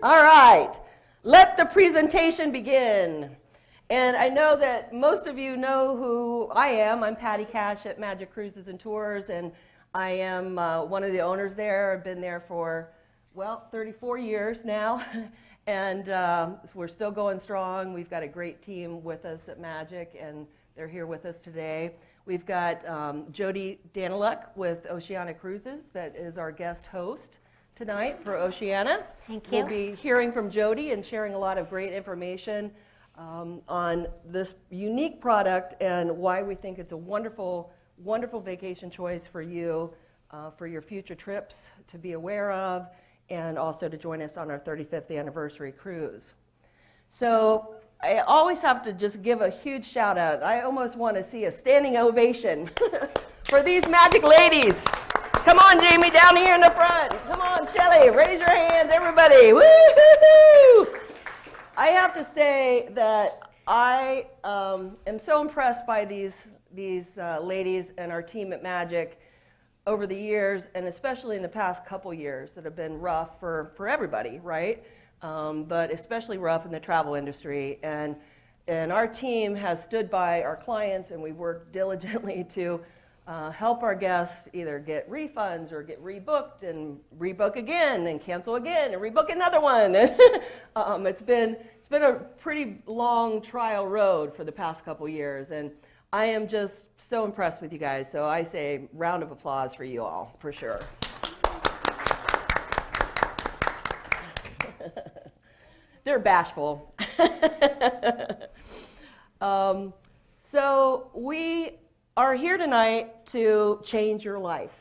All right, let the presentation begin. And I know that most of you know who I am. I'm Patty Cash at Magic Cruises and Tours, and I am one of the owners there. I've been there for, well, 34 years now, and we're still going strong. We've got a great team with us at Magic, and they're here with us today. We've got Jody Daniluk with Oceania Cruises that is our guest host tonight for Oceania. Thank you. We'll be hearing from Jody and sharing a lot of great information on this unique product and why we think it's a wonderful, wonderful vacation choice for you, for your future trips to be aware of, and also to join us on our 35th anniversary cruise. So I always have to just give a huge shout out. I almost want to see a standing ovation for these magic ladies. Come on, Jamie, down here in the front. Come on, Shelly, raise your hands, everybody. Woo-hoo-hoo! I have to say that I am so impressed by these ladies and our team at Magic over the years, and especially in the past couple years that have been rough for everybody, right? But especially rough in the travel industry. And our team has stood by our clients, and we worked diligently to help our guests either get refunds or get rebooked and rebook again and cancel again and rebook another one. It's been a pretty long trial road for the past couple years, and I am just so impressed with you guys. So I say round of applause for you all, for sure. They're bashful. So we are here tonight to change your life.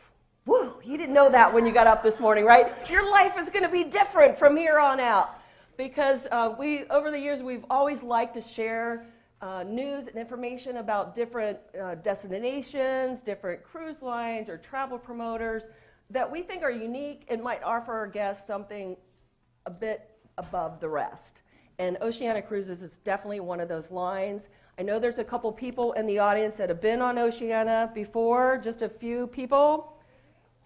Woo, you didn't know that when you got up this morning, right? Your life is going to be different from here on out, because over the years, we've always liked to share news and information about different destinations, different cruise lines or travel promoters that we think are unique and might offer our guests something a bit above the rest. And Oceania Cruises is definitely one of those lines. I know there's a couple people in the audience that have been on Oceania before, just a few people.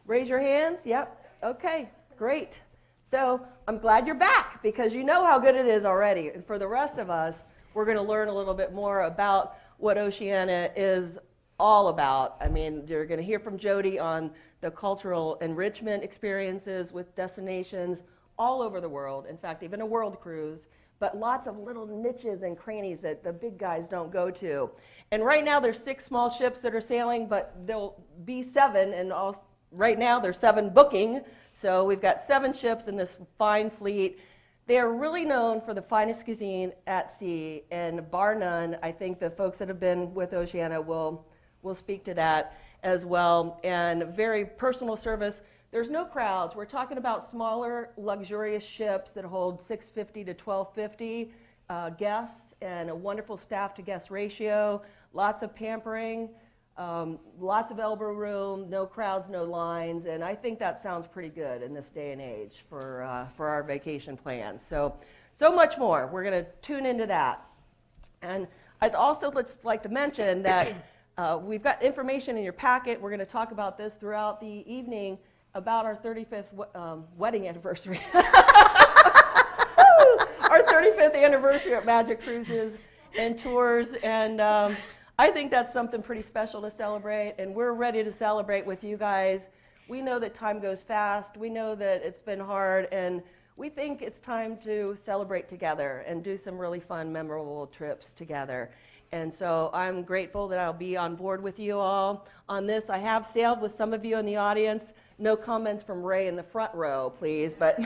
Raise your hands. Yep. Okay, great. So I'm glad you're back, because you know how good it is already. And for the rest of us, we're going to learn a little bit more about what Oceania is all about. I mean, you're going to hear from Jody on the cultural enrichment experiences with destinations all over the world. In fact, even a world cruise, but lots of little niches and crannies that the big guys don't go to. And right now there's 6 small ships that are sailing, but there'll be 7, and right now there's 7 booking. So we've got 7 ships in this fine fleet. They are really known for the finest cuisine at sea, and bar none, I think the folks that have been with Oceania will speak to that as well. And very personal service. There's no crowds. We're talking about smaller, luxurious ships that hold 650 to 1250 guests, and a wonderful staff-to-guest ratio, lots of pampering, lots of elbow room, no crowds, no lines, and I think that sounds pretty good in this day and age for our vacation plans. So much more. We're going to tune into that. And I'd also like to mention that we've got information in your packet. We're going to talk about this throughout the evening about our 35th wedding anniversary. Our 35th anniversary at Magic Cruises and Tours, and I think that's something pretty special to celebrate, and we're ready to celebrate with you guys. We know that time goes fast, we know that it's been hard, and we think it's time to celebrate together and do some really fun, memorable trips together. And so I'm grateful that I'll be on board with you all on this. I have sailed with some of you in the audience. No comments from Ray in the front row, please. But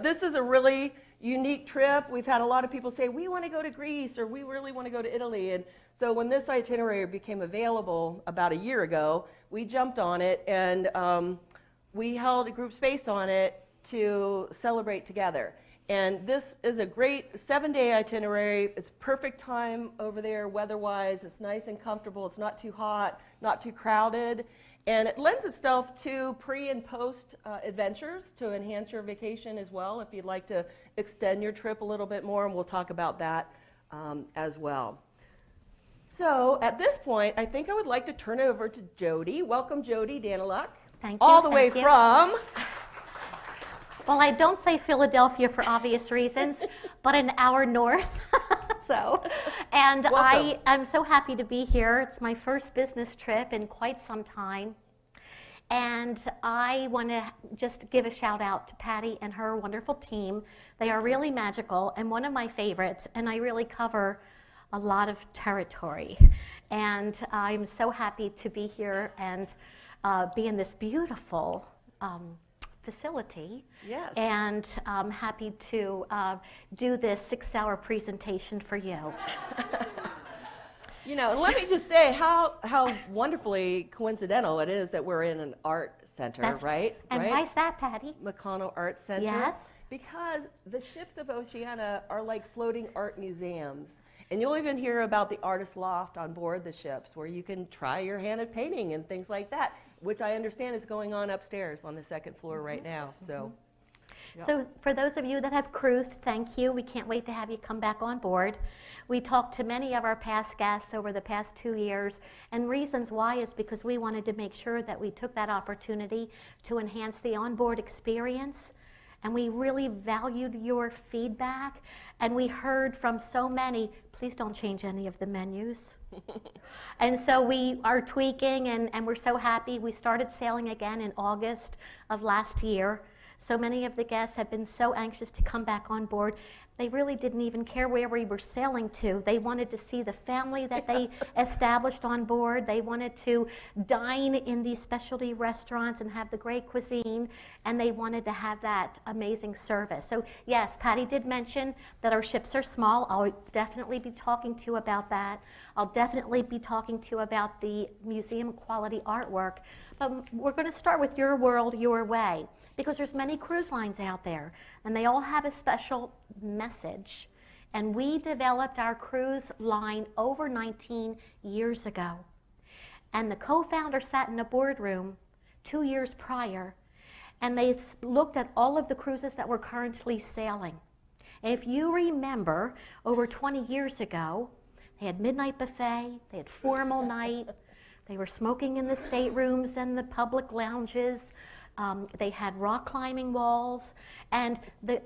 this is a really unique trip. We've had a lot of people say, we want to go to Greece, or we really want to go to Italy. And so when this itinerary became available about a year ago, we jumped on it, and we held a group space on it to celebrate together. And this is a great 7-day itinerary. It's perfect time over there weather-wise. It's nice and comfortable. It's not too hot, not too crowded. And it lends itself to pre- and post adventures to enhance your vacation as well, if you'd like to extend your trip a little bit more, and we'll talk about that as well. So at this point, I think I would like to turn it over to Jody. Welcome, Jody Daniluk. Thank you. All the way from Well, I don't say Philadelphia for obvious reasons, but an hour north. And Welcome. I'm so happy to be here. It's my first business trip in quite some time. And I want to just give a shout out to Patty and her wonderful team. They are really magical and one of my favorites, and I really cover a lot of territory. And I'm so happy to be here and be in this beautiful facility. Yes. And I'm happy to do this 6-hour presentation for you. You know, let me just say how wonderfully coincidental it is that we're in an art center, right? And right? why is that, Patty? McConnell Art Center. Yes. Because the ships of Oceania are like floating art museums. And you'll even hear about the artist loft on board the ships where you can try your hand at painting and things like that, which I understand is going on upstairs on the second floor right now. So. Yep. So for those of you that have cruised, thank you. We can't wait to have you come back on board. We talked to many of our past guests over the past 2 years, and reasons why is because we wanted to make sure that we took that opportunity to enhance the onboard experience, and we really valued your feedback, and we heard from so many, please don't change any of the menus. And so we are tweaking, and we're so happy. We started sailing again in August of last year. So many of the guests have been so anxious to come back on board. They really didn't even care where we were sailing to. They wanted to see the family that they established on board. They wanted to dine in these specialty restaurants and have the great cuisine, and they wanted to have that amazing service. So yes, Patty did mention that our ships are small. I'll definitely be talking to you about that. I'll definitely be talking to you about the museum quality artwork. But we're going to start with Your World, Your Way, because there's many cruise lines out there, and they all have a special message. And we developed our cruise line over 19 years ago. And the co-founder sat in a boardroom 2 years prior, and they looked at all of the cruises that were currently sailing. And if you remember, over 20 years ago, they had midnight buffet, they had formal night, they were smoking in the staterooms and the public lounges. They had rock climbing walls, and the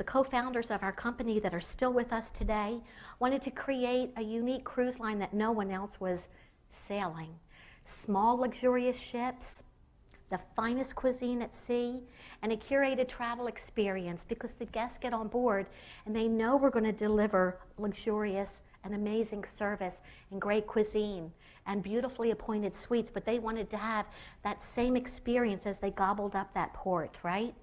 co-founders of our company that are still with us today wanted to create a unique cruise line that no one else was sailing. Small, luxurious ships, the finest cuisine at sea, and a curated travel experience, because the guests get on board and they know we're going to deliver luxurious and amazing service and great cuisine and beautifully appointed suites, but they wanted to have that same experience as they gobbled up that port, right?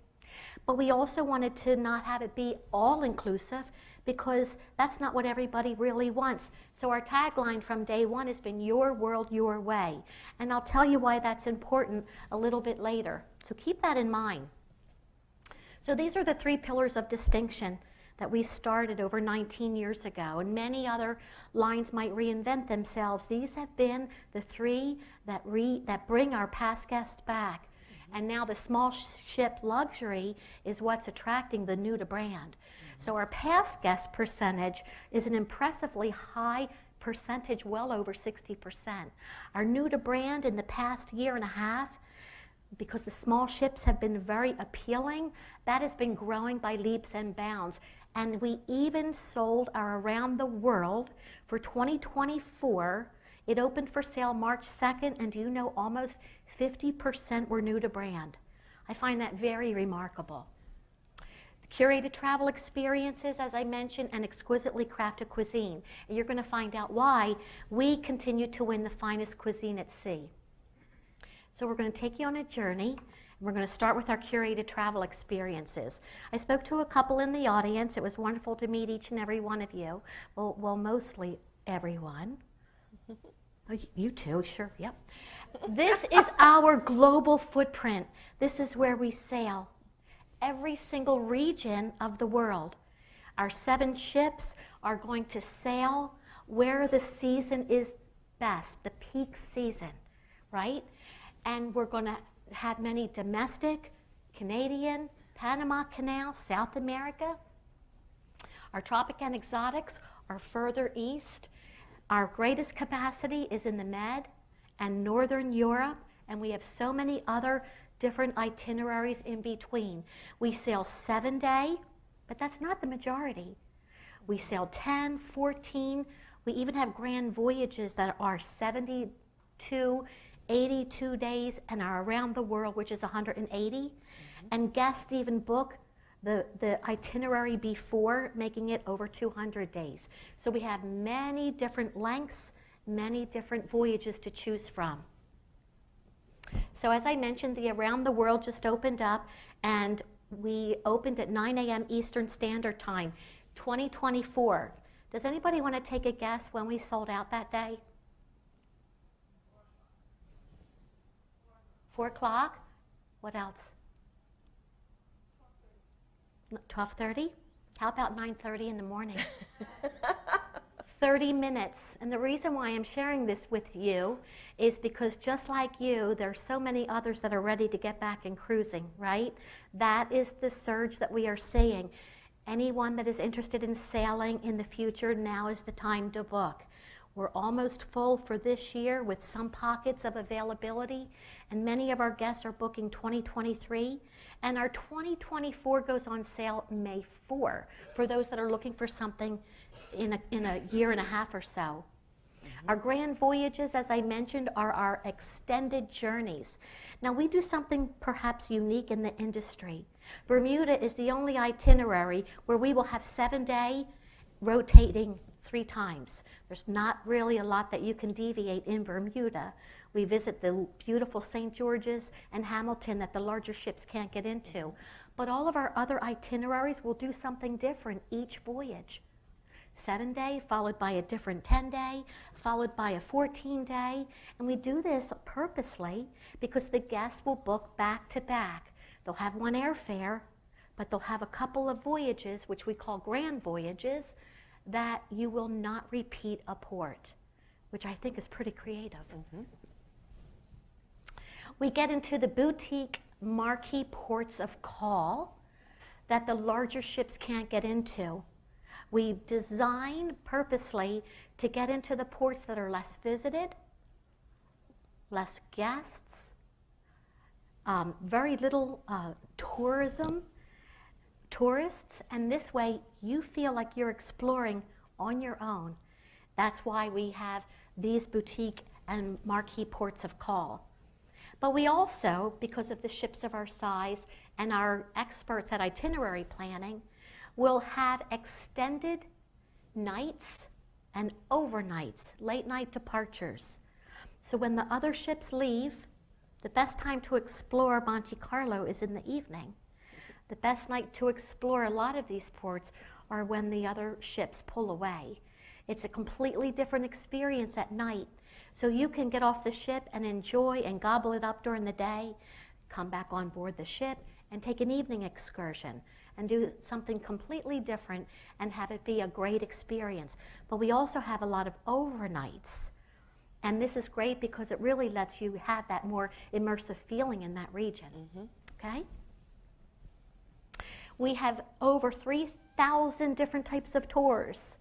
But we also wanted to not have it be all-inclusive, because that's not what everybody really wants. So our tagline from day one has been Your World, Your Way. And I'll tell you why that's important a little bit later. So keep that in mind. So these are the 3 pillars of distinction that we started over 19 years ago, and many other lines might reinvent themselves. These have been the 3 that bring our past guests back. And now the small ship luxury is what's attracting the new to brand. So our past guest percentage is an impressively high percentage, well over 60%. Our new to brand in the past year and a half, because the small ships have been very appealing, that has been growing by leaps and bounds. And we even sold our Around the World for 2024. It opened for sale March 2nd, and do you know almost 50% were new to brand. I find that very remarkable. Curated travel experiences, as I mentioned, and exquisitely crafted cuisine. And you're going to find out why we continue to win the finest cuisine at sea. So we're going to take you on a journey. We're going to start with our curated travel experiences. I spoke to a couple in the audience. It was wonderful to meet each and every one of you. Well, mostly everyone. Oh, you too, sure, yep. This is our global footprint. This is where we sail. Every single region of the world. Our 7 ships are going to sail where the season is best, the peak season, right? And we're going to have many domestic, Canadian, Panama Canal, South America. Our tropic and exotics are further east. Our greatest capacity is in the Med and Northern Europe, and we have so many other different itineraries in between. We sail 7-day, but that's not the majority. We sail 10, 14. We even have grand voyages that are 72, 82 days and are around the world, which is 180. And guests even book the itinerary before, making it over 200 days. So we have many different lengths, many different voyages to choose from. So as I mentioned, the Around the World just opened up, and we opened at 9 a.m. Eastern Standard Time, 2024. Does anybody want to take a guess when we sold out that day? 4 o'clock? What else? 12:30? How about 9:30 in the morning? 30 minutes. And the reason why I'm sharing this with you is because just like you, there are so many others that are ready to get back in cruising, right? That is the surge that we are seeing. Anyone that is interested in sailing in the future, now is the time to book. We're almost full for this year with some pockets of availability, and many of our guests are booking 2023, and our 2024 goes on sale May 4 for those that are looking for something in a year and a half or so. Our grand voyages, as I mentioned, are our extended journeys. Now, we do something perhaps unique in the industry. Bermuda is the only itinerary where we will have 7-day rotating 3 times. There's not really a lot that you can deviate in Bermuda. We visit the beautiful St. George's and Hamilton that the larger ships can't get into. But all of our other itineraries will do something different each voyage. 7-day, followed by a different 10-day, followed by a 14-day. And we do this purposely because the guests will book back to back. They'll have one airfare, but they'll have a couple of voyages, which we call grand voyages, that you will not repeat a port, which I think is pretty creative. We get into the boutique marquee ports of call that the larger ships can't get into. We design purposely to get into the ports that are less visited, less guests, very little tourists, and this way you feel like you're exploring on your own. That's why we have these boutique and marquee ports of call. But we also, because of the ships of our size and our experts at itinerary planning, will have extended nights and overnights, late night departures. So when the other ships leave, the best time to explore Monte Carlo is in the evening. The best night to explore a lot of these ports are when the other ships pull away. It's a completely different experience at night. So you can get off the ship and enjoy and gobble it up during the day, come back on board the ship and take an evening excursion and do something completely different and have it be a great experience. But we also have a lot of overnights. And this is great because it really lets you have that more immersive feeling in that region. Okay? We have over 3,000 different types of tours.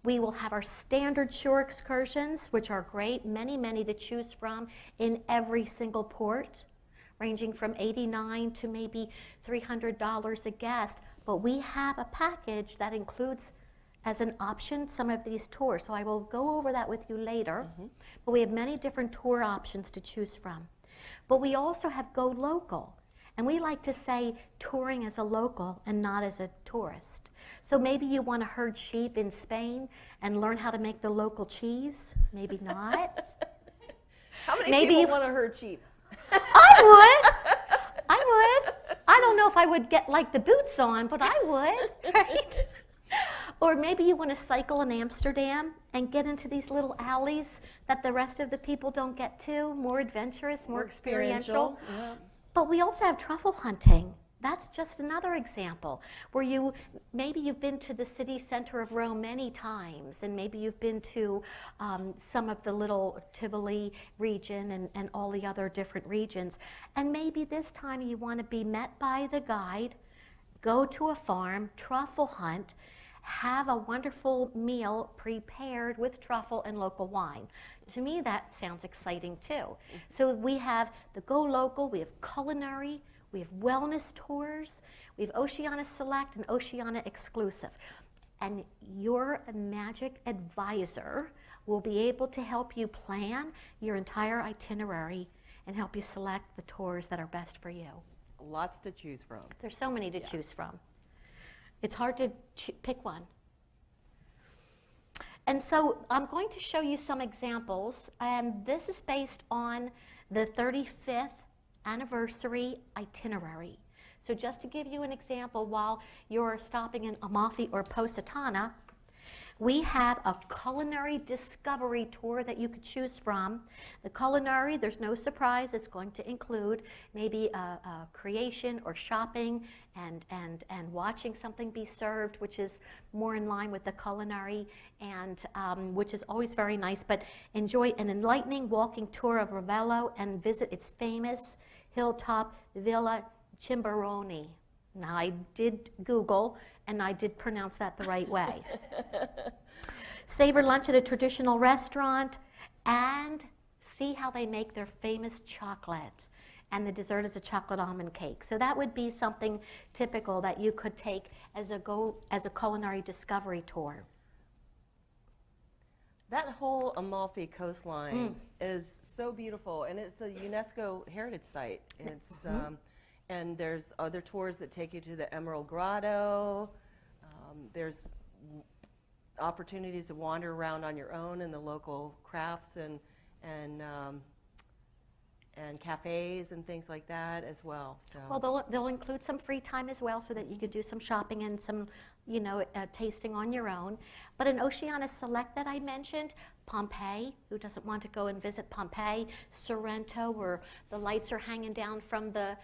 We will have our standard shore excursions, which are great, many to choose from in every single port, ranging from $89 to maybe $300 a guest. But we have a package that includes, as an option, some of these tours. So I will go over that with you later. But we have many different tour options to choose from. But we also have Go Local. And we like to say touring as a local and not as a tourist. So maybe you want to herd sheep in Spain and learn how to make the local cheese. Maybe not. How many people want to herd sheep? I would. I don't know if I would get like the boots on, but I would, right? Or maybe you want to cycle in Amsterdam and get into these little alleys that the rest of the people don't get to, more adventurous, more experiential. Yeah. But we also have truffle hunting. That's just another example where maybe you've been to the city center of Rome many times, and maybe you've been to some of the little Tivoli region and all the other different regions. And maybe this time you want to be met by the guide, go to a farm, truffle hunt, have a wonderful meal prepared with truffle and local wine. To me, that sounds exciting too. So we have the Go Local, we have culinary, we have wellness tours, we have Oceania Select and Oceania Exclusive. And your magic advisor will be able to help you plan your entire itinerary and help you select the tours that are best for you. Lots to choose from. There's so many to choose from. It's hard to pick one. And so I'm going to show you some examples, and this is based on the 35th anniversary itinerary. So just to give you an example, while you're stopping in Amalfi or Positano, we have a culinary discovery tour that you could choose from. The culinary, there's no surprise, it's going to include maybe a creation or shopping and watching something be served, which is more in line with the culinary, and which is always very nice. But enjoy an enlightening walking tour of Ravello and visit its famous hilltop Villa Cimbaroni. Now, I did Google, and I did pronounce that the right way. Savor lunch at a traditional restaurant, and see how they make their famous chocolate. And the dessert is a chocolate almond cake. So that would be something typical that you could take as a culinary discovery tour. That whole Amalfi coastline is so beautiful, and it's a UNESCO heritage site. It's and there's other tours that take you to the Emerald Grotto. There's opportunities to wander around on your own in the local crafts and cafes and things like that as well. So. Well, they'll include some free time as well, so that you could do some shopping and some, tasting on your own. But in Oceania Select that I mentioned, Pompeii, who doesn't want to go and visit Pompeii? Sorrento, where the lights are hanging down from the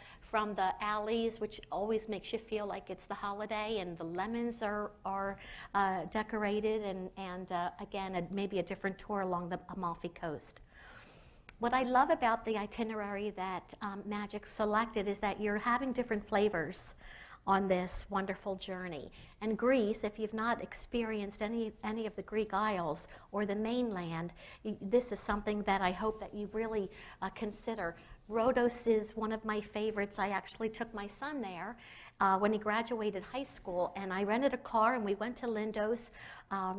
alleys, which always makes you feel like it's the holiday, and the lemons are decorated, and again, maybe a different tour along the Amalfi Coast. What I love about the itinerary that Magic selected is that you're having different flavors on this wonderful journey. And Greece, if you've not experienced any of the Greek Isles or the mainland, this is something that I hope that you really consider. Rhodos is one of my favorites. I actually took my son there when he graduated high school, and I rented a car and we went to Lindos.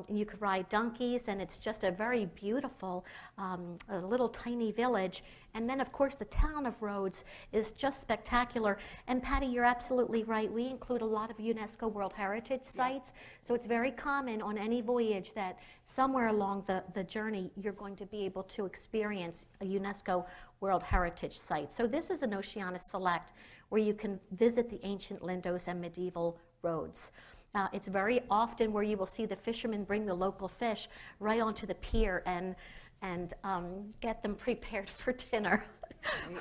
You could ride donkeys, and it's just a very beautiful a little tiny village. And then, of course, the town of Rhodes is just spectacular. And Patty, you're absolutely right. We include a lot of UNESCO World Heritage sites, so it's very common on any voyage that somewhere along the journey you're going to be able to experience a UNESCO World Heritage site. So this is an Oceania Select, where you can visit the ancient Lindos and medieval Rhodes. It's very often where you will see the fishermen bring the local fish right onto the pier and get them prepared for dinner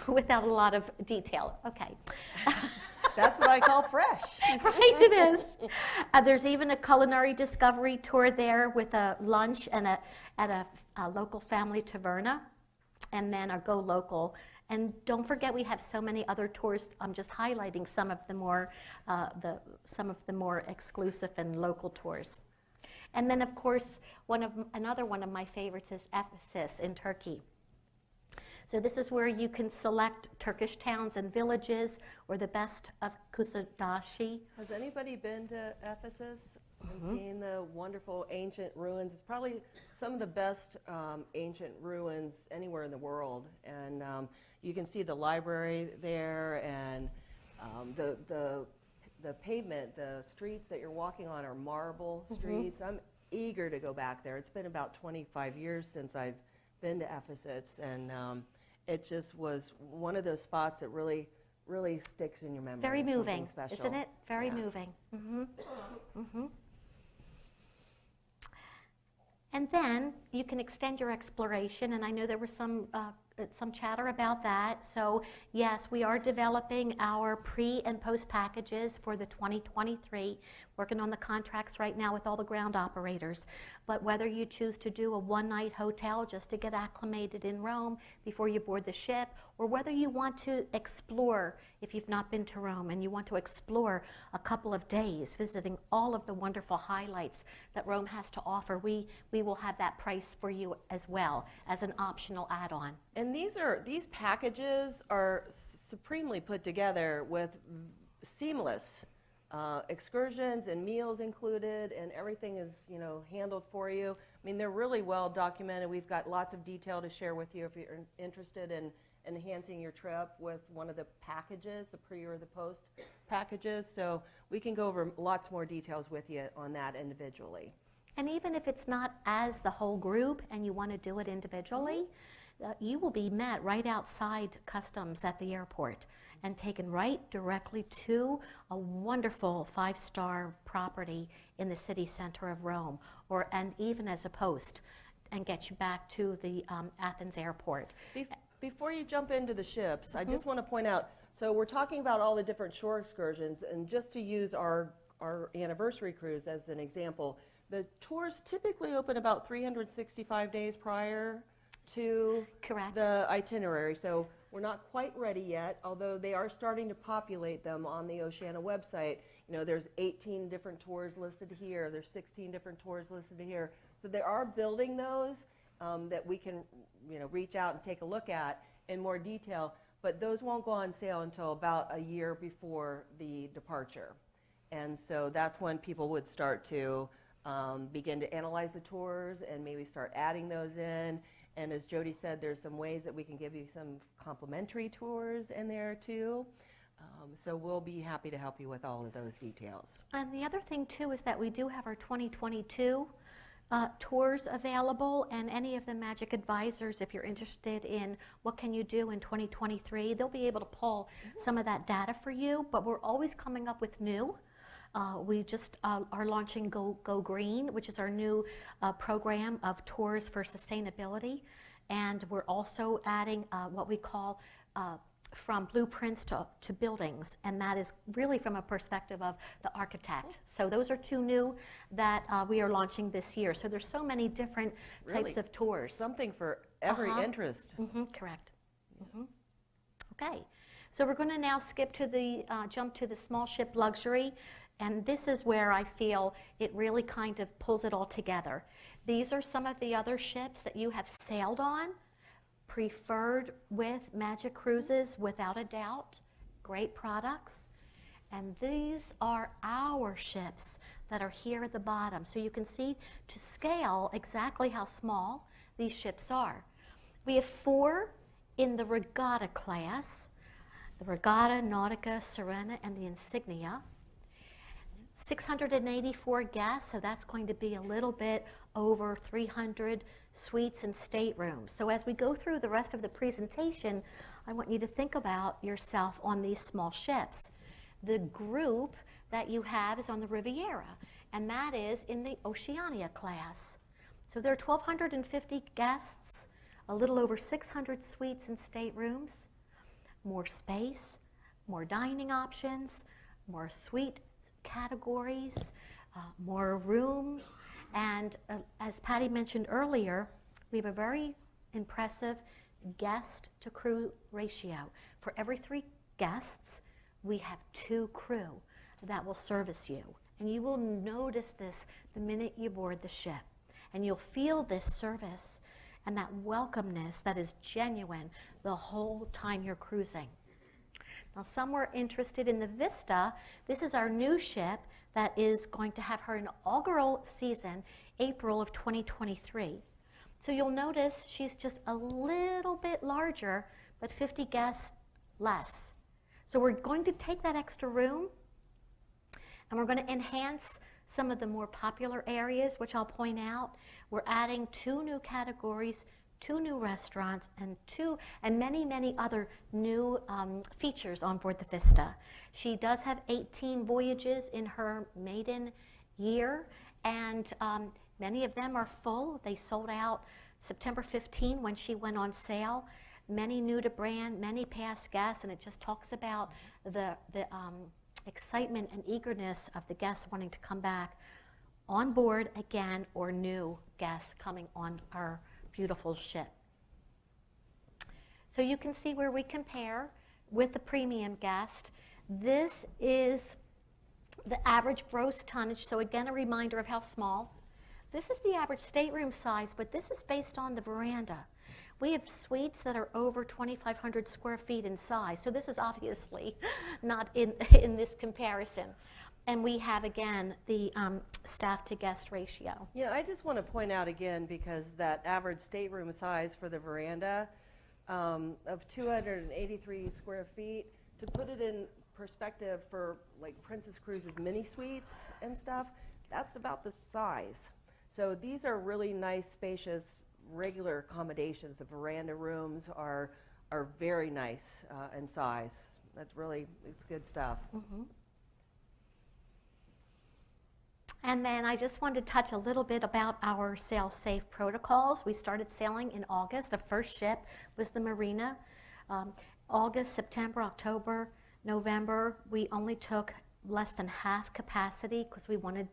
without a lot of detail. Okay. That's what I call fresh. Right, it is. There's even a culinary discovery tour there with a lunch and at a local family taverna, and then a Go Local. And don't forget, we have so many other tours. I'm just highlighting some of the more exclusive and local tours. And then, of course, another one of my favorites is Ephesus in Turkey. So this is where you can select Turkish towns and villages, or the best of Kuşadası. Has anybody been to Ephesus and seen the wonderful ancient ruins? It's probably some of the best ancient ruins anywhere in the world. And you can see the library there, and the pavement, the streets that you're walking on are marble streets. I'm eager to go back there. It's been about 25 years since I've been to Ephesus, and it just was one of those spots that really, really sticks in your memory. Very moving, special. Isn't it? Very moving. And then you can extend your exploration, and I know there was some chatter about that. So yes, we are developing our pre and post packages for the 2023. working on the contracts right now with all the ground operators. But whether you choose to do a one-night hotel just to get acclimated in Rome before you board the ship, or whether you want to explore, if you've not been to Rome and you want to explore a couple of days visiting all of the wonderful highlights that Rome has to offer, we will have that price for you as well as an optional add-on. And these packages are supremely put together with seamless excursions and meals included, and everything is, you know, handled for you. I mean, they're really well documented. We've got lots of detail to share with you if you're interested in enhancing your trip with one of the packages, the pre or the post packages. So we can go over lots more details with you on that individually. And even if it's not as the whole group and you want to do it individually, you will be met right outside customs at the airport and taken right directly to a wonderful 5-star property in the city center of Rome, and even as a post, and get you back to the Athens airport. Before you jump into the ships, I just want to point out, so we're talking about all the different shore excursions, and just to use our anniversary cruise as an example, the tours typically open about 365 days prior to Correct. the itinerary. So we're not quite ready yet, although they are starting to populate them on the Oceania website. You know, there's 18 different tours listed here. There's 16 different tours listed here. So they are building those that we can, you know, reach out and take a look at in more detail. But those won't go on sale until about a year before the departure. And so that's when people would start to begin to analyze the tours and maybe start adding those in. And as Jody said, there's some ways that we can give you some complimentary tours in there too. So we'll be happy to help you with all of those details. And the other thing too is that we do have our 2022 tours available, and any of the Magic advisors, if you're interested in what can you do in 2023, they'll be able to pull some of that data for you, but we're always coming up with new. We just are launching Go Green, which is our new program of tours for sustainability. And we're also adding what we call from blueprints to buildings. And that is really from a perspective of the architect. So those are two new that we are launching this year. So there's so many different types of tours. Something for every interest. Correct. Okay. So we're going to now skip to the, jump to the small ship luxury. And this is where I feel it really kind of pulls it all together. These are some of the other ships that you have sailed on, preferred with Magic Cruises without a doubt, great products. And these are our ships that are here at the bottom. So you can see to scale exactly how small these ships are. We have 4 in the Regatta class, the Regatta, Nautica, Serena, and the Insignia. 684 guests, so that's going to be a little bit over 300 suites and staterooms. So as we go through the rest of the presentation, I want you to think about yourself on these small ships. The group that you have is on the Riviera, and that is in the Oceania class. So there are 1,250 guests, a little over 600 suites and staterooms, more space, more dining options, more suite categories, more room, and as Patty mentioned earlier, we have a very impressive guest to crew ratio. For every 3 guests, we have 2 crew that will service you. And you will notice this the minute you board the ship. And you'll feel this service and that welcomeness that is genuine the whole time you're cruising. Now, some were interested in the Vista. This is our new ship that is going to have her inaugural season, April of 2023. So you'll notice she's just a little bit larger, but 50 guests less. So we're going to take that extra room, and we're going to enhance some of the more popular areas, which I'll point out. We're adding 2 new categories, 2 new restaurants, and many, many other new features on board the Vista. She does have 18 voyages in her maiden year, and many of them are full. They sold out September 15 when she went on sale. Many new to brand, many past guests, and it just talks about the excitement and eagerness of the guests wanting to come back on board again, or new guests coming on our beautiful ship. So you can see where we compare with the premium guest. This is the average gross tonnage, so again a reminder of how small. This is the average stateroom size, but this is based on the veranda. We have suites that are over 2,500 square feet in size, so this is obviously not in this comparison. And we have, again, the staff to guest ratio. Yeah, I just want to point out again, because that average stateroom size for the veranda of 283 square feet, to put it in perspective for like Princess Cruises mini suites and stuff, that's about the size. So these are really nice, spacious, regular accommodations. The veranda rooms are very nice in size. That's really, it's good stuff. Mm-hmm. And then I just wanted to touch a little bit about our sail safe protocols. We started sailing in August. Our first ship was the Marina. August, September, October, November, we only took less than half capacity because we wanted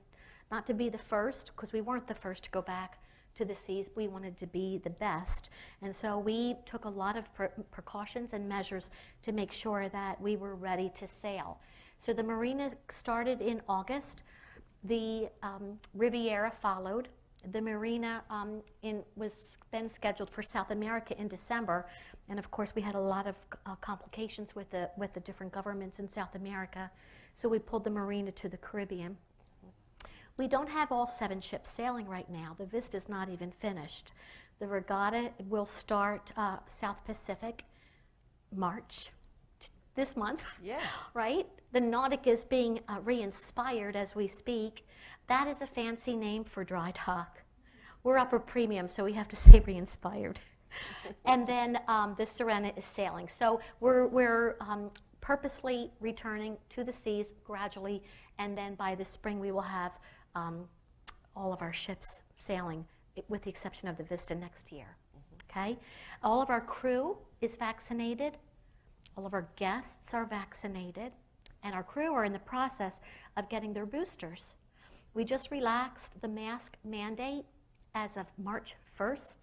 not to be the first, because we weren't the first to go back to the seas. We wanted to be the best. And so we took a lot of precautions and measures to make sure that we were ready to sail. So the Marina started in August. The Riviera followed. The Marina was then scheduled for South America in December, and of course we had a lot of complications with the different governments in South America, so we pulled the Marina to the Caribbean. We don't have all 7 ships sailing right now. The Vista's not even finished. The Regatta will start South Pacific March, this month. Yeah. Right? The Nautic is being re-inspired as we speak. That is a fancy name for dry dock. We're upper premium, so we have to say re-inspired. And then the Serena is sailing. So we're purposely returning to the seas gradually, and then by the spring we will have all of our ships sailing, with the exception of the Vista next year. Okay? All of our crew is vaccinated. All of our guests are vaccinated, and our crew are in the process of getting their boosters. We just relaxed the mask mandate as of March 1st.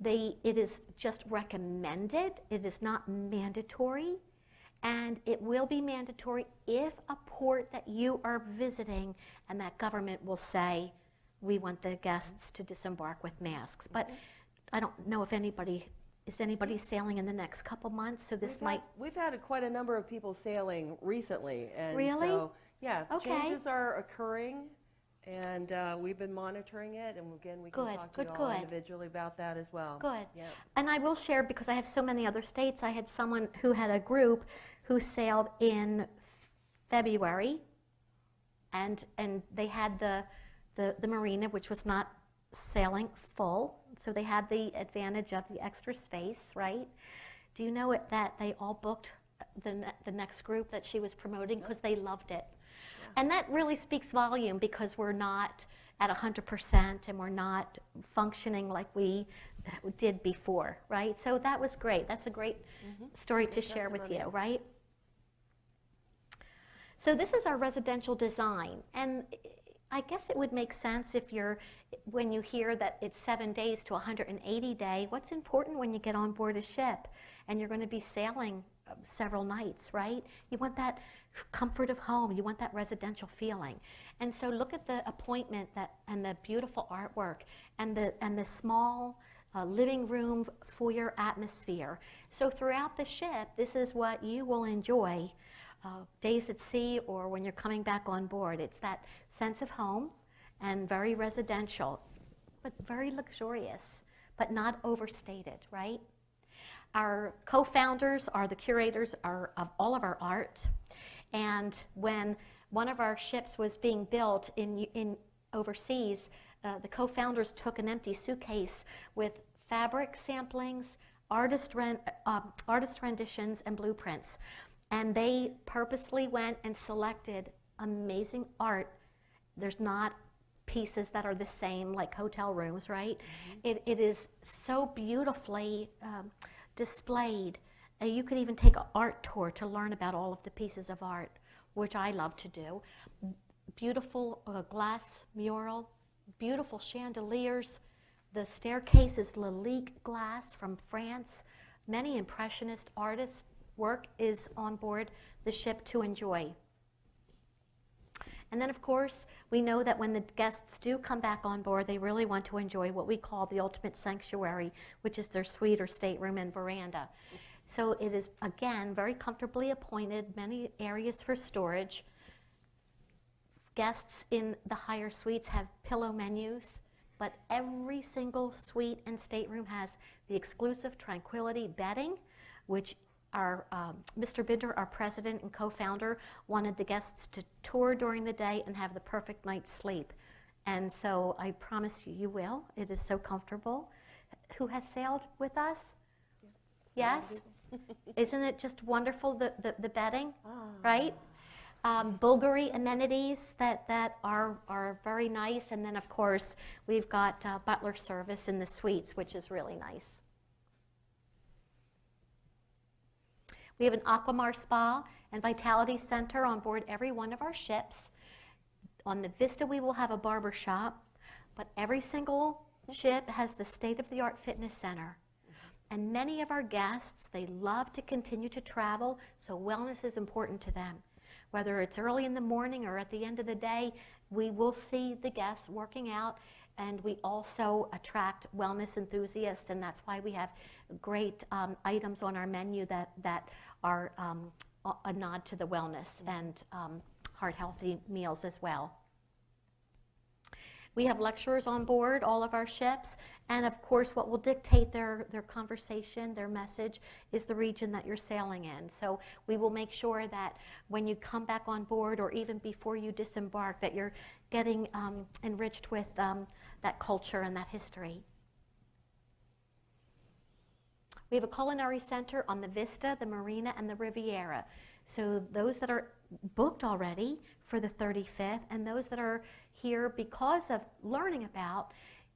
It is just recommended. It is not mandatory, and it will be mandatory if a port that you are visiting and that government will say, we want the guests to disembark with masks. But I don't know if anybody sailing in the next couple months, so we've had quite a number of people sailing recently, and really? So yeah, okay. Changes are occurring, and we've been monitoring it, and again we can talk to you all individually about that as well. Good. Yeah. And I will share, because I have so many other states. I had someone who had a group who sailed in February, and they had the Marina, which was not sailing full, so they had the advantage of the extra space, right? Do you know that they all booked the next group that she was promoting because they loved it? Yeah. And that really speaks volume, because we're not at 100% and we're not functioning like we did before, right? So that was great. That's a great story to share with you, right? So this is our residential design, and I guess it would make sense when you hear that it's 7 days to 180 day, what's important when you get on board a ship and you're going to be sailing several nights, right? You want that comfort of home, you want that residential feeling. And so look at the appointment and the beautiful artwork and the small living room foyer atmosphere. So throughout the ship, this is what you will enjoy. Days at sea or when you're coming back on board. It's that sense of home and very residential, but very luxurious, but not overstated, right? Our co-founders are the curators of all of our art, and when one of our ships was being built in overseas, the co-founders took an empty suitcase with fabric samplings, artist renditions, and blueprints. And they purposely went and selected amazing art. There's not pieces that are the same like hotel rooms, right? It is so beautifully displayed. You could even take an art tour to learn about all of the pieces of art. which I love to do. Beautiful glass mural, beautiful chandeliers. The staircase is Lalique glass from France. Many impressionist artists' work is on board the ship to enjoy. And then, of course, we know that when the guests do come back on board, they really want to enjoy what we call the ultimate sanctuary, which is their suite or stateroom and veranda. So it is, again, very comfortably appointed, many areas for storage. Guests in the higher suites have pillow menus, but every single suite and stateroom has the exclusive Tranquility bedding, which our Mr. Binder, our president and co-founder, wanted the guests to tour during the day and have the perfect night's sleep. And so I promise you, you will. It is so comfortable. Who has sailed with us? Yes? Isn't it just wonderful, the bedding, right? Bulgari amenities that are very nice. And then, of course, we've got butler service in the suites, which is really nice. We have an Aquamar Spa and Vitality Center on board every one of our ships. On the Vista, we will have a barber shop, but every single ship has the state-of-the-art fitness center. And many of our guests, they love to continue to travel, so wellness is important to them. Whether it's early in the morning or at the end of the day, we will see the guests working out, and we also attract wellness enthusiasts, and that's why we have great items on our menu that are a nod to the wellness and heart-healthy meals as well. We have lecturers on board all of our ships, and of course what will dictate their conversation, their message, is the region that you're sailing in. So we will make sure that when you come back on board, or even before you disembark, that you're getting enriched with that culture and that history. We have a culinary center on the Vista, the Marina, and the Riviera. So those that are booked already for the 35th, and those that are here because of learning about,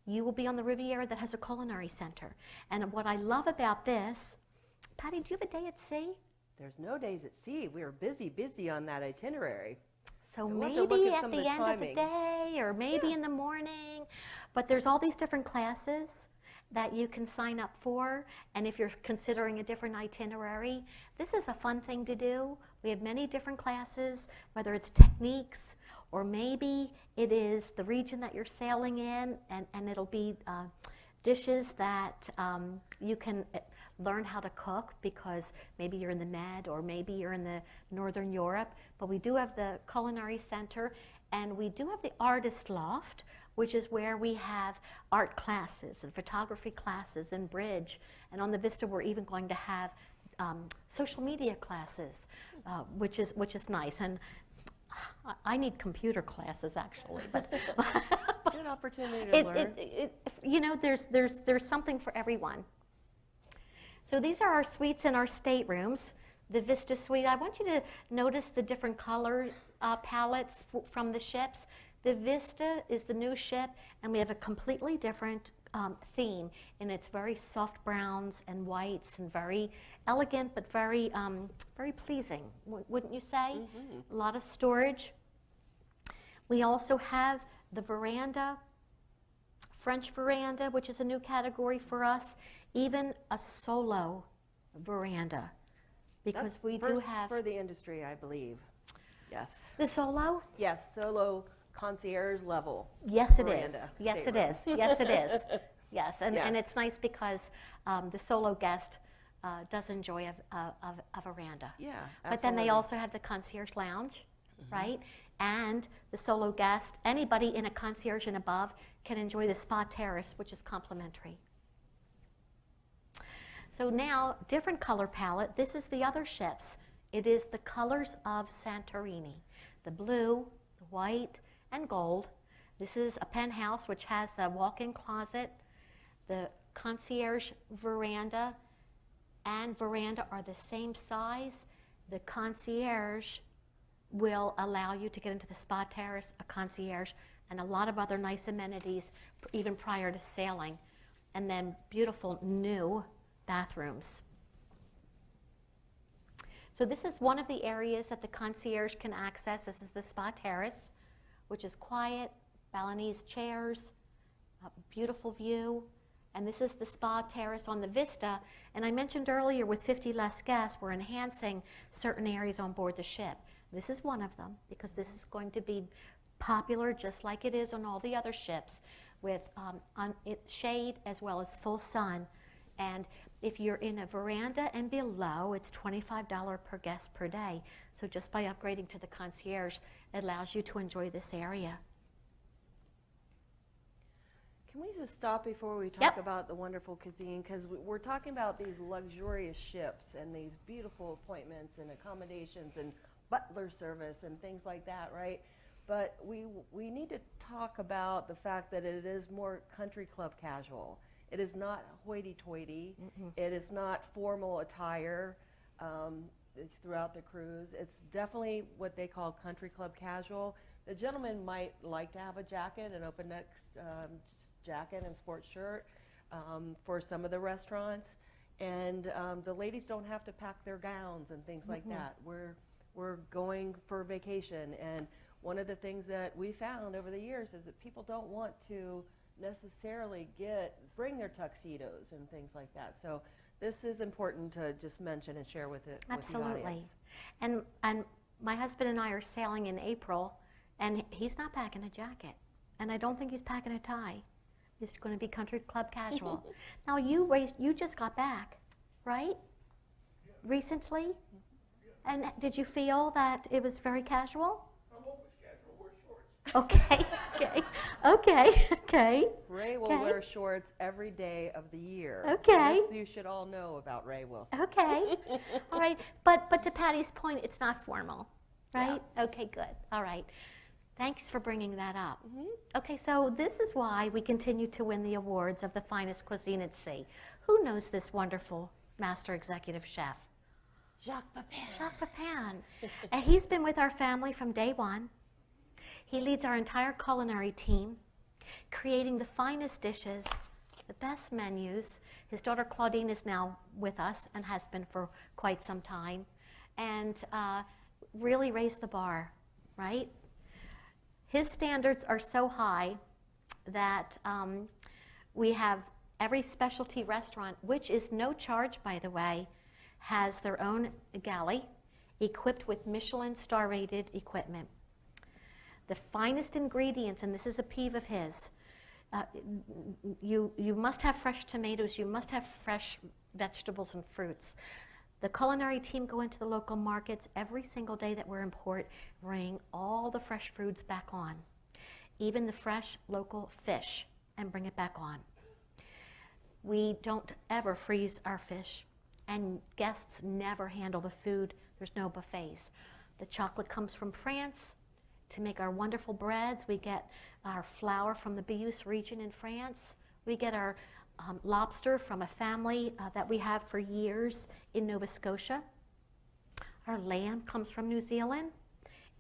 you will be on the Riviera that has a culinary center. And what I love about this, Patty, do you have a day at sea? There's no days at sea. We are busy on that itinerary. So We'll maybe at the end of the day, or maybe in the morning. But there's all these different classes that you can sign up for, and if you're considering a different itinerary, this is a fun thing to do. We have many different classes, whether it's techniques, or maybe it is the region that you're sailing in, and it'll be dishes that you can learn how to cook, because maybe you're in the Med, or maybe you're in the Northern Europe. But we do have the Culinary Center, and we do have the Artist Loft, which is where we have art classes and photography classes and bridge. And on the Vista, we're even going to have social media classes, which is nice. And I need computer classes, actually. But good opportunity to learn. You know, there's something for everyone. So these are our suites and our staterooms. The Vista Suite, I want you to notice the different color palettes from the ships. The Vista is the new ship, and we have a completely different theme, and it's very soft browns and whites, and very elegant, but very pleasing, wouldn't you say? Mm-hmm. A lot of storage. We also have the veranda, French veranda, which is a new category for us, even a solo veranda, because we do have for the industry, I believe. Yes. The solo? Yes, solo. Concierge level. Yes, it is. Yes, it is. Yes, it is. Yes, and it's nice because the solo guest does enjoy a veranda. Yeah, absolutely. But then they also have the concierge lounge, right? And the solo guest, anybody in a concierge and above, can enjoy the spa terrace, which is complimentary. So now, different color palette. This is the other ships. It is the colors of Santorini. The blue, the white, and gold. This is a penthouse which has the walk-in closet. The concierge veranda and veranda are the same size. The concierge will allow you to get into the spa terrace, a concierge, and a lot of other nice amenities even prior to sailing. And then beautiful new bathrooms. So this is one of the areas that the concierge can access. This is the spa terrace, which is quiet, Balinese chairs, a beautiful view. And this is the spa terrace on the Vista. And I mentioned earlier with 50 less guests, we're enhancing certain areas on board the ship. This is one of them because this is going to be popular just like it is on all the other ships with shade as well as full sun. And if you're in a veranda and below, it's $25 per guest per day. So just by upgrading to the concierge, it allows you to enjoy this area. Can we just stop before we talk about the wonderful cuisine? Because we're talking about these luxurious ships and these beautiful appointments and accommodations and butler service and things like that, right? But we need to talk about the fact that it is more country club casual. It is not hoity-toity. It is not formal attire throughout the cruise. It's definitely what they call country club casual. The gentleman might like to have a jacket, an open-neck jacket and sports shirt for some of the restaurants. And the ladies don't have to pack their gowns and things like that. We're going for vacation. And one of the things that we found over the years is that people don't want to necessarily bring their tuxedos and things like that. So this is important to just mention and share with the audience. And my husband and I are sailing in April, and he's not packing a jacket, and I don't think he's packing a tie. He's going to be country club casual. Now you just got back, right? Yeah. Recently? Yeah. And did you feel that it was very casual? I'm always casual. Wear shorts. Okay. Ray will wear shorts every day of the year. Okay. This you should all know about Ray Wilson. Okay. All right. But to Patty's point, it's not formal, right? Yeah. Okay, good. All right. Thanks for bringing that up. Okay, so this is why we continue to win the awards of the finest cuisine at sea. Who knows this wonderful master executive chef? Jacques Pepin. Jacques Pepin. And he's been with our family from day one. He leads our entire culinary team, creating the finest dishes, the best menus. His daughter Claudine is now with us and has been for quite some time, and really raised the bar, right? His standards are so high that we have every specialty restaurant, which is no charge, by the way, has their own galley equipped with Michelin star-rated equipment. The finest ingredients, and this is a peeve of his, you must have fresh tomatoes, you must have fresh vegetables and fruits. The culinary team go into the local markets every single day that we're in port, bring all the fresh foods back on, even the fresh local fish, and bring it back on. We don't ever freeze our fish, and guests never handle the food. There's no buffets. The chocolate comes from France. To make our wonderful breads, we get our flour from the Beauce region in France. We get our lobster from a family that we have for years in Nova Scotia. Our lamb comes from New Zealand,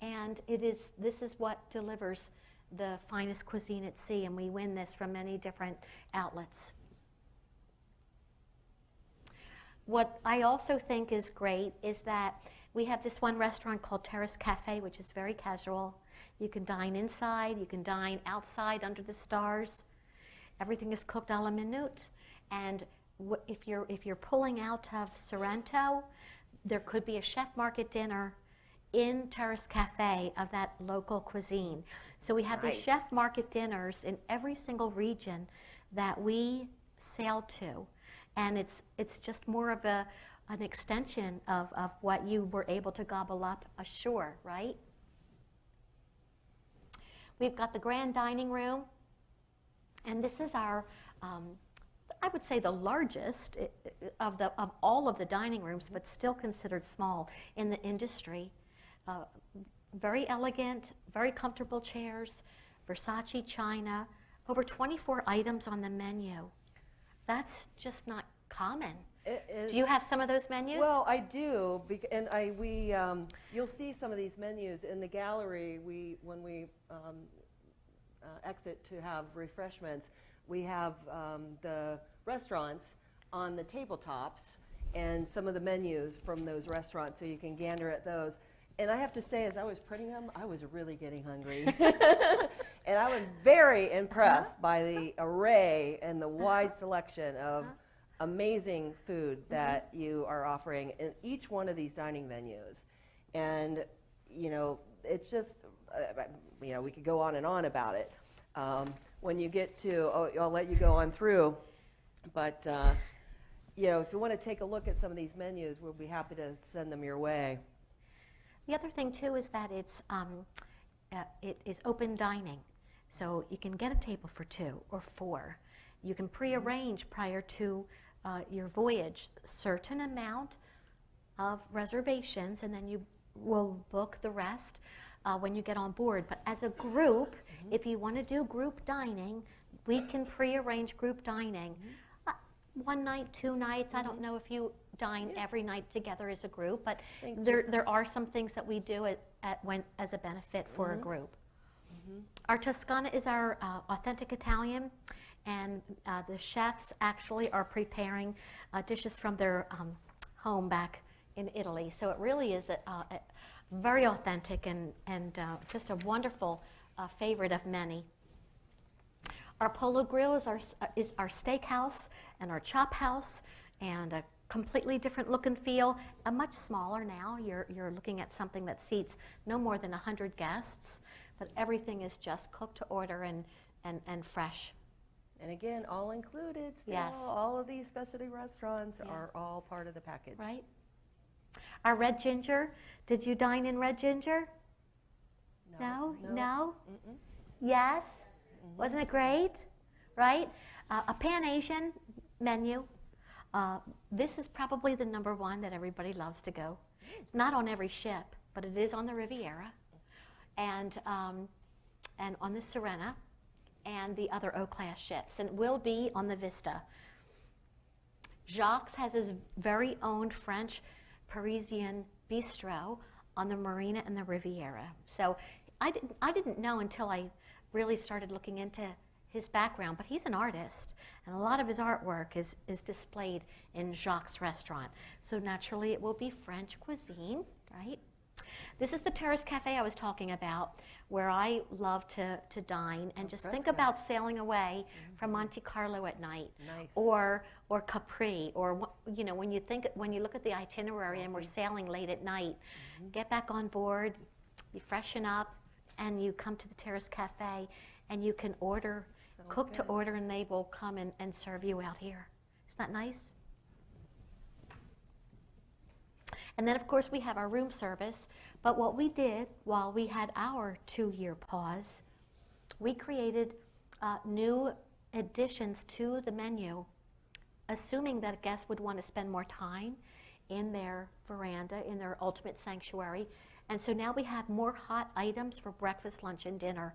and this is what delivers the finest cuisine at sea, and we win this from many different outlets. What I also think is great is that we have this one restaurant called Terrace Cafe, which is very casual. You can dine inside, you can dine outside under the stars. Everything is cooked a la minute, and if you're pulling out of Sorrento, there could be a chef market dinner in Terrace Cafe of that local cuisine. So we have these chef market dinners in every single region that we sail to, and it's just more of an extension of what you were able to gobble up ashore, right? We've got the grand dining room. And this is our, I would say the largest of all of the dining rooms, but still considered small in the industry. Very elegant, very comfortable chairs, Versace china, over 24 items on the menu. That's just not common. Do you have some of those menus? Well, I do, and you'll see some of these menus in the gallery. When we exit to have refreshments, we have the restaurants on the tabletops, and some of the menus from those restaurants so you can gander at those. And I have to say, as I was printing them, I was really getting hungry. And I was very impressed by the array and the wide selection of amazing food that you are offering in each one of these dining venues. And, you know, it's just, you know, we could go on and on about it. When you get to, I'll let you go on through, but, you know, if you want to take a look at some of these menus, we'll be happy to send them your way. The other thing too is that it is open dining, so you can get a table for 2 or 4. You can prearrange prior to your voyage certain amount of reservations, and then you will book the rest when you get on board. But as a group, if you want to do group dining, we can prearrange group dining. 1 night, 2 nights. I don't know if you dine every night together as a group, but there are some things that we do as a benefit for a group. Our Toscana is our authentic Italian, and the chefs actually are preparing dishes from their home back in Italy. So it really is a very authentic and just a wonderful favorite of many. Our Polo Grill is our steakhouse and our chop house, and a completely different look and feel. Much smaller now. You're looking at something that seats no more than 100 guests, but everything is just cooked to order and fresh. And again, all included still. Yes. All of these specialty restaurants are all part of the package. Right. Our Red Ginger. Did you dine in Red Ginger? No? No? Yes? Wasn't it great? Right? A Pan-Asian menu. This is probably the #1 that everybody loves to go. It's not on every ship, but it is on the Riviera and on the Serena and the other O-class ships, and it will be on the Vista. Jacques has his very own French Parisian bistro on the Marina and the Riviera. So I didn't know until I really started looking into his background, but he's an artist, and a lot of his artwork is displayed in Jacques' restaurant. So naturally it will be French cuisine, right? This is the Terrace Cafe I was talking about, where I love to dine and just think about sailing away from Monte Carlo at night, or Capri, or you know, when you look at the itinerary and we're sailing late at night, get back on board, you freshen up, and you come to the Terrace Cafe, and you can order, cook to order, and they will come and serve you out here. Isn't that nice? And then, of course, we have our room service. But what we did while we had our 2-year pause, we created new additions to the menu, assuming that a guest would want to spend more time in their veranda, in their ultimate sanctuary. And so now we have more hot items for breakfast, lunch, and dinner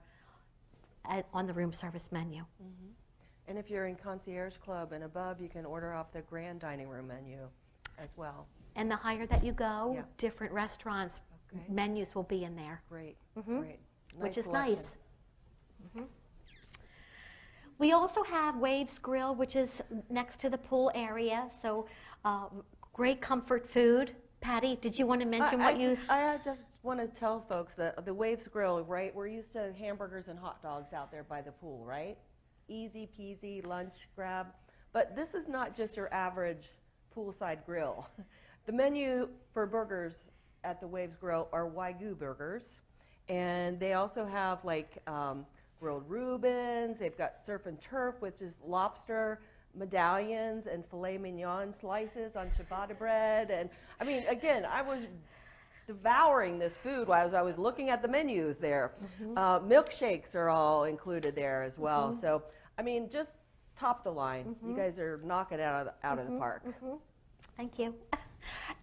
on the room service menu. And if you're in Concierge Club and above, you can order off the grand dining room menu as well. And the higher that you go, different restaurants, menus will be in there. Great, great. Which is nice. We also have Waves Grill, which is next to the pool area, so great comfort food. Patty, did you want to mention what you... I just want to tell folks that the Waves Grill, right, we're used to hamburgers and hot dogs out there by the pool, right? Easy peasy lunch grab. But this is not just your average poolside grill. The menu for burgers at the Waves Grill are Wagyu burgers, and they also have like grilled Reubens. They've got surf and turf, which is lobster medallions and filet mignon slices on ciabatta bread. And I mean, again, I was devouring this food while I was looking at the menus there. Milkshakes are all included there as well. So, I mean, just top the line. You guys are knocking it out of the park. Thank you.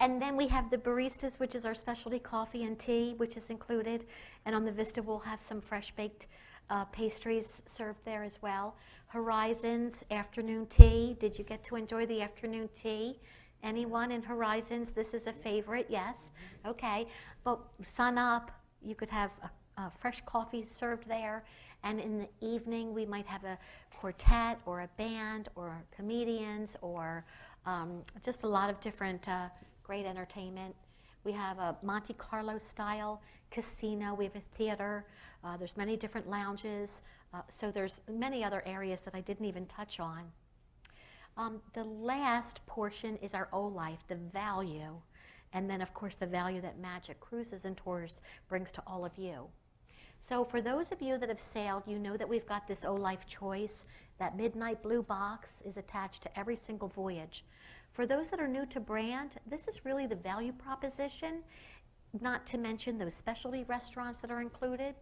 And then we have the baristas, which is our specialty coffee and tea, which is included. And on the Vista, we'll have some fresh baked pastries served there as well. Horizons, afternoon tea. Did you get to enjoy the afternoon tea? Anyone in Horizons? This is a favorite, yes. Okay. But sun up, you could have fresh coffee served there. And in the evening, we might have a quartet or a band or comedians or Just a lot of different great entertainment. We have a Monte Carlo style casino. We have a theater. There's many different lounges. So there's many other areas that I didn't even touch on. The last portion is our O-Life, the value. And then, of course, the value that Magic Cruises and Tours brings to all of you. So for those of you that have sailed, you know that we've got this O-Life Choice. That midnight blue box is attached to every single voyage. For those that are new to brand, this is really the value proposition, not to mention those specialty restaurants that are included.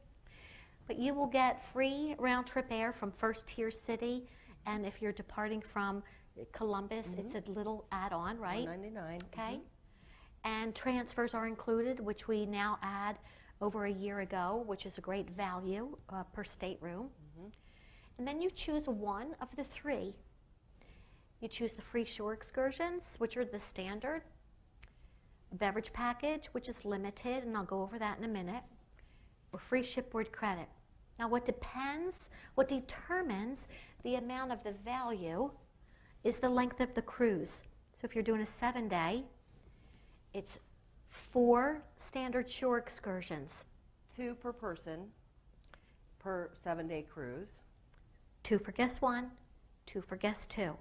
But you will get free round-trip air from first tier city, and if you're departing from Columbus, it's a little add-on, right? $199. Okay. And transfers are included, which we now add over a year ago, which is a great value per stateroom. And then you choose one of the three. You choose the free shore excursions, which are the standard, a beverage package, which is limited, and I'll go over that in a minute, or free shipboard credit. Now what determines the amount of the value is the length of the cruise. So if you're doing a 7-day, it's 4 standard shore excursions. 2 per person per 7-day cruise. 2 for guest 1, 2 for guest 2.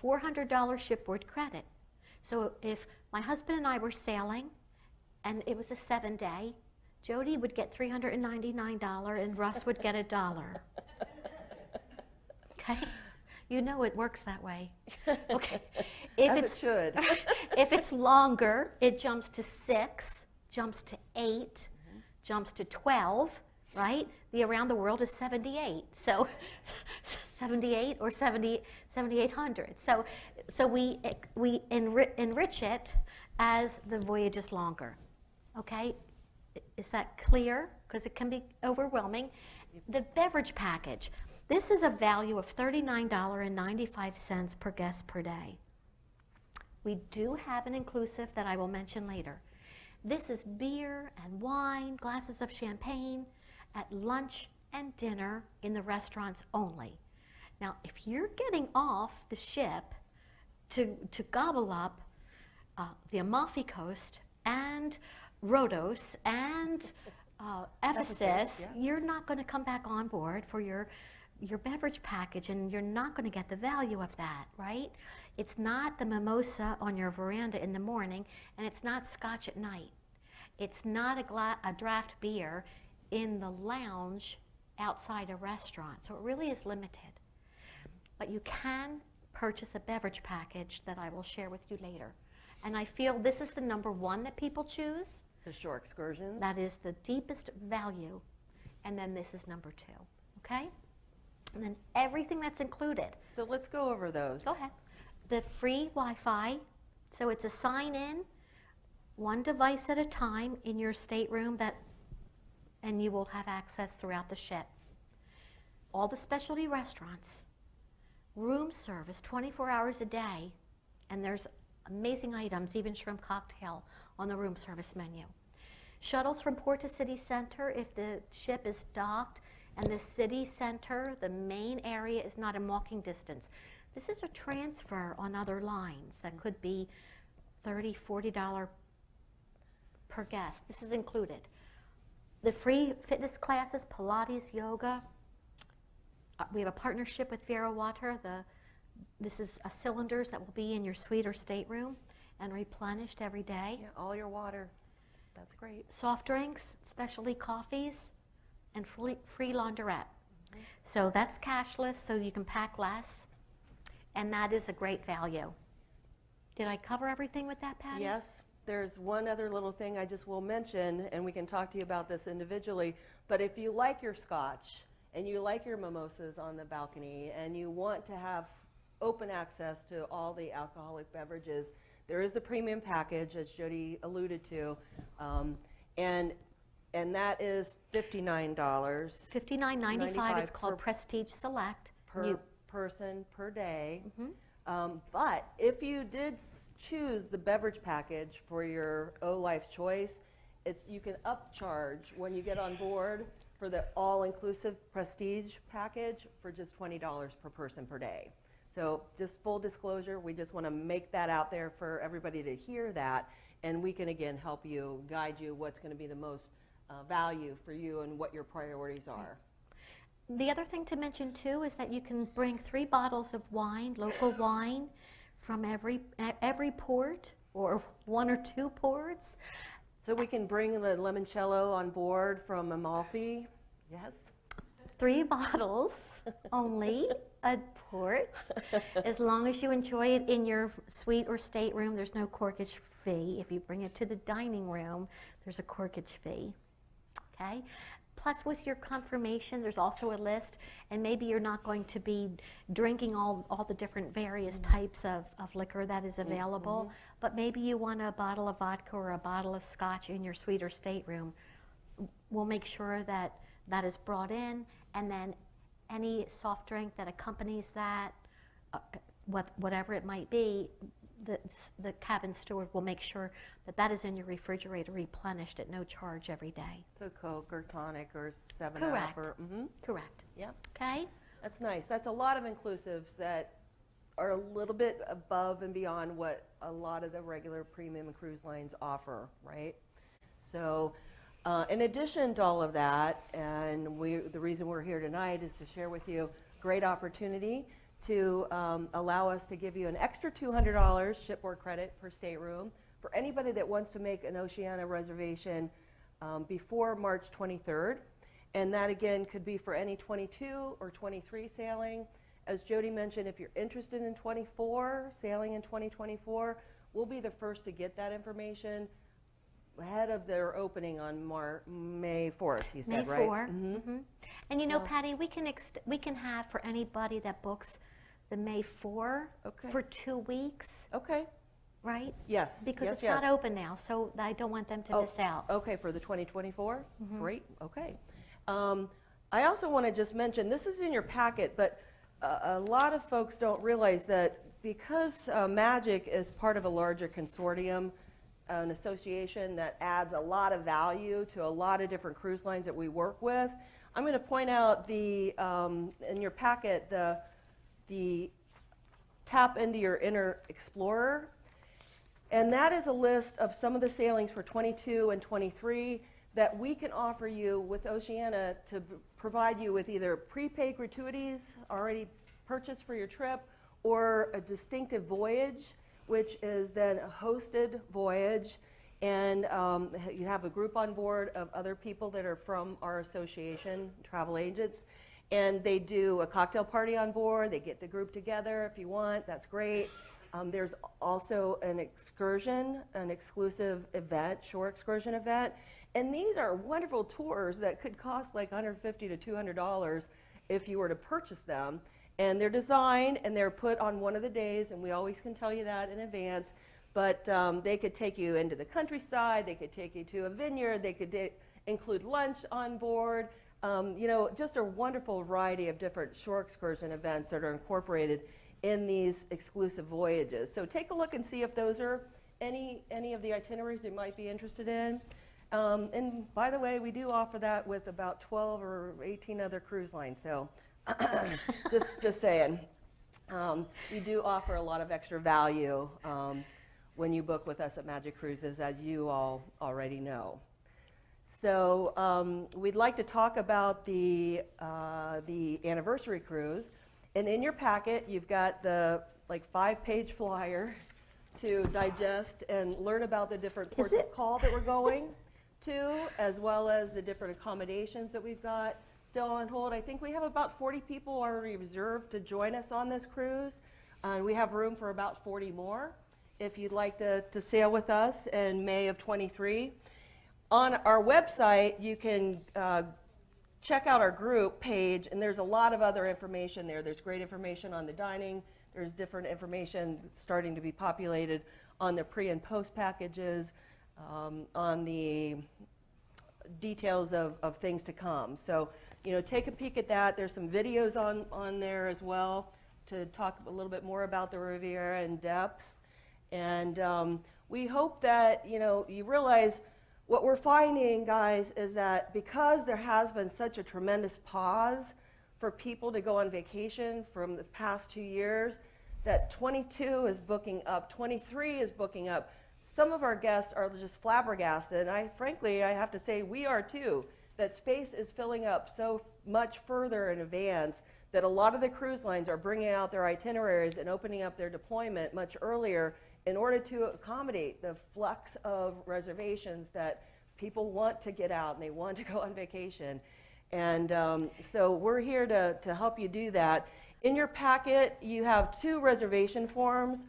$400 shipboard credit. So if my husband and I were sailing and it was a 7-day, Jody would get $399 and Russ would get $1. Okay? You know it works that way. Okay. It should. If it's longer, it jumps to 6, jumps to 8, jumps to 12, right? The around the world is 78. So 78 or 7,800. So we enrich it as the voyage is longer. Okay? Is that clear? Because it can be overwhelming. The beverage package. This is a value of $39.95 per guest per day. We do have an inclusive that I will mention later. This is beer and wine, glasses of champagne at lunch and dinner in the restaurants only. Now, if you're getting off the ship to gobble up the Amalfi Coast and Rhodos and Ephesus, you're not going to come back on board for your beverage package, and you're not going to get the value of that, right? It's not the mimosa on your veranda in the morning, and it's not scotch at night. It's not a draft beer in the lounge outside a restaurant, so it really is limited. But you can purchase a beverage package that I will share with you later. And I feel this is the number 1 that people choose. The shore excursions. That is the deepest value. And then this is number 2, okay? And then everything that's included. So let's go over those. Go ahead. The free Wi-Fi, so it's a sign-in, 1 device at a time in your stateroom, and you will have access throughout the ship. All the specialty restaurants, room service 24 hours a day, and there's amazing items, even shrimp cocktail on the room service menu. Shuttles from port to city center if the ship is docked and the city center, the main area, is not in walking distance. This is a transfer on other lines that could be $30, $40 per guest. This is included. The free fitness classes, Pilates, yoga. We have a partnership with Vero Water. This is cylinders that will be in your suite or stateroom and replenished every day. Yeah, all your water. That's great. Soft drinks, specialty coffees, and free launderette. So that's cashless, so you can pack less, and that is a great value. Did I cover everything with that, Patty? Yes. There's one other little thing I just will mention, and we can talk to you about this individually, but if you like your scotch and you like your mimosas on the balcony and you want to have open access to all the alcoholic beverages, there is the premium package, as Jody alluded to, and that is $59. $59.95. It's called Prestige Select. Per person per day. But if you did choose the beverage package for your O-Life Choice, you can upcharge when you get on board for the all-inclusive Prestige package for just $20 per person per day. So just full disclosure, we just want to make that out there for everybody to hear that, and we can again help you, guide you what's going to be the most value for you and what your priorities are. The other thing to mention too is that you can bring 3 bottles of wine, local wine, from every port, or 1 or 2 ports. So we can bring the limoncello on board from Amalfi, yes? 3 bottles only a port. As long as you enjoy it in your suite or stateroom, there's no corkage fee. If you bring it to the dining room, there's a corkage fee. Okay? Plus, with your confirmation, there's also a list, and maybe you're not going to be drinking all the different various types of liquor that is available, but maybe you want a bottle of vodka or a bottle of scotch in your suite or stateroom. We'll make sure that that is brought in, and then any soft drink that accompanies that, whatever it might be, the cabin steward will make sure that that is in your refrigerator replenished at no charge every day. So Coke or tonic or 7 Correct. Up or Correct. yeah. Okay? That's nice. That's a lot of inclusives that are a little bit above and beyond what a lot of the regular premium cruise lines offer, right? So in addition to all of that, and the reason we're here tonight is to share with you a great opportunity to allow us to give you an extra $200 shipboard credit per stateroom for anybody that wants to make an Oceania reservation before March 23rd. And that again could be for any 22 or 23 sailing. As Jody mentioned, if you're interested in 24, sailing in 2024, we'll be the first to get that information ahead of their opening on May 4th, you said, right? May 4. And you know, Patty, we can have for anybody that books the May 4 for 2 weeks. Okay. Right? Yes. Because yes, it's not open now, so I don't want them to miss out. Okay, for the 2024? Great, okay. I also want to just mention, this is in your packet, but a lot of folks don't realize that because Magic is part of a larger consortium, an association that adds a lot of value to a lot of different cruise lines that we work with. I'm going to point out in your packet the Tap Into Your Inner Explorer, and that is a list of some of the sailings for 22 and 23 that we can offer you with Oceania to provide you with either prepaid gratuities already purchased for your trip, or a distinctive voyage, which is then a hosted voyage, and you have a group on board of other people that are from our association, travel agents, and they do a cocktail party on board. They get the group together if you want. That's great. There's also an excursion, an exclusive event, shore excursion event, and these are wonderful tours that could cost like $150 to $200 if you were to purchase them. And they're designed and they're put on one of the days, and we always can tell you that in advance, but they could take you into the countryside, they could take you to a vineyard, they could include lunch on board, you know, just a wonderful variety of different shore excursion events that are incorporated in these exclusive voyages. So take a look and see if those are any of the itineraries you might be interested in. And by the way, we do offer that with about 12 or 18 other cruise lines, so just saying. We do offer a lot of extra value when you book with us at Magic Cruises, as you all already know. So we'd like to talk about the anniversary cruise. And in your packet, you've got the 5-page flyer to digest and learn about the different ports of call that we're going to, as well as the different accommodations that we've got still on hold. I think we have about 40 people already reserved to join us on this cruise. We have room for about 40 more if you'd like to sail with us in May of 23. On our website, you can check out our group page, and there's a lot of other information there. There's great information on the dining. There's different information starting to be populated on the pre and post packages, on the details of things to come. So, you know, take a peek at that. There's some videos on there as well to talk a little bit more about the Riviera in depth. And we hope that, you know, you realize what we're finding, guys, is that because there has been such a tremendous pause for people to go on vacation from the past 2 years, that 22 is booking up, 23 is booking up. Some of our guests are just flabbergasted, and frankly, I have to say we are too, that space is filling up so much further in advance that a lot of the cruise lines are bringing out their itineraries and opening up their deployment much earlier in order to accommodate the flux of reservations that people want to get out and they want to go on vacation. And so we're here to help you do that. In your packet, you have 2 reservation forms.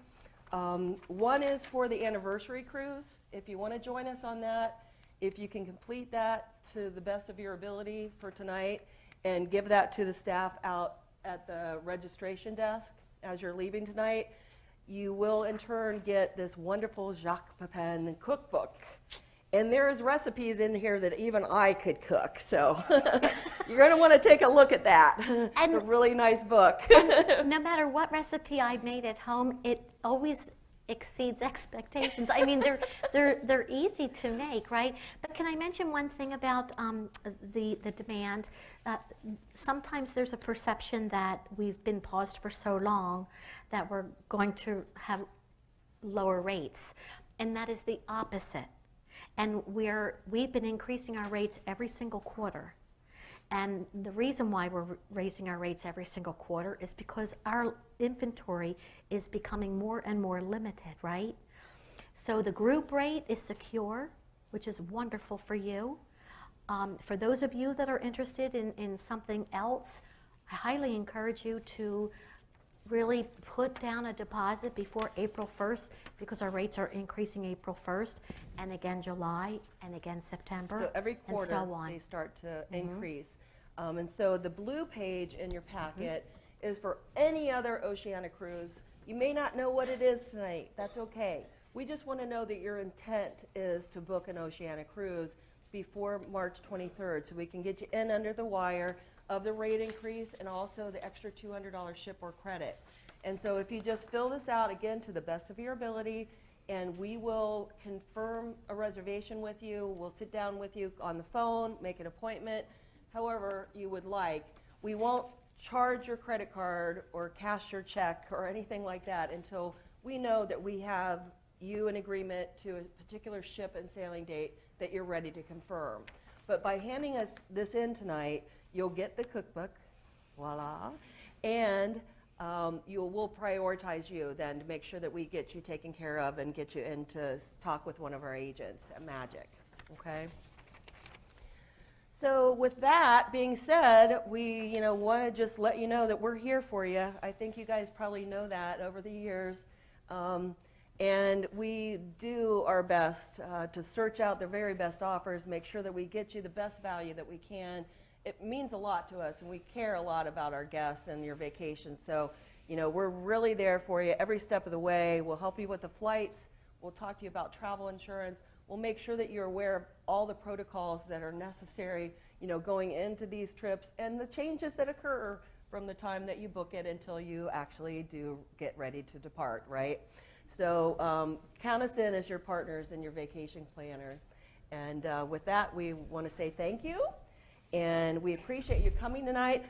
One is for the anniversary cruise. If you want to join us on that, if you can complete that to the best of your ability for tonight and give that to the staff out at the registration desk as you're leaving tonight, you will in turn get this wonderful Jacques Pepin cookbook. And there's recipes in here that even I could cook, so you're going to want to take a look at that. It's a really nice book. No matter what recipe I made at home, it always exceeds expectations. I mean, they're easy to make, right? But can I mention one thing about the demand? Sometimes there's a perception that we've been paused for so long that we're going to have lower rates, and that is the opposite. And we've been increasing our rates every single quarter. And the reason why we're raising our rates every single quarter is because our inventory is becoming more and more limited, right? So the group rate is secure, which is wonderful for you. For those of you that are interested in something else, I highly encourage you to really put down a deposit before April 1st because our rates are increasing April 1st and again July and again September. So every quarter and so on. They start to increase. And so the blue page in your packet is for any other Oceania cruise. You may not know what it is tonight. That's okay. We just want to know that your intent is to book an Oceania cruise before March 23rd so we can get you in under the wire of the rate increase and also the extra $200 shipboard credit. And so if you just fill this out again to the best of your ability, and we will confirm a reservation with you. We'll sit down with you on the phone, make an appointment, however you would like. We won't charge your credit card or cash your check or anything like that until we know that we have you in agreement to a particular ship and sailing date that you're ready to confirm. But by handing us this in tonight, you'll get the cookbook, voila, and we'll prioritize you then to make sure that we get you taken care of and get you in to talk with one of our agents at Magic, okay? So with that being said, we want to just let you know that we're here for you. I think you guys probably know that over the years. And we do our best to search out the very best offers, make sure that we get you the best value that we can. It means a lot to us, and we care a lot about our guests and your vacation. So, we're really there for you every step of the way. We'll help you with the flights. We'll talk to you about travel insurance. We'll make sure that you're aware of all the protocols that are necessary, going into these trips and the changes that occur from the time that you book it until you actually do get ready to depart, right? So count us in as your partners and your vacation planner. And with that, we want to say thank you. And we appreciate you coming tonight.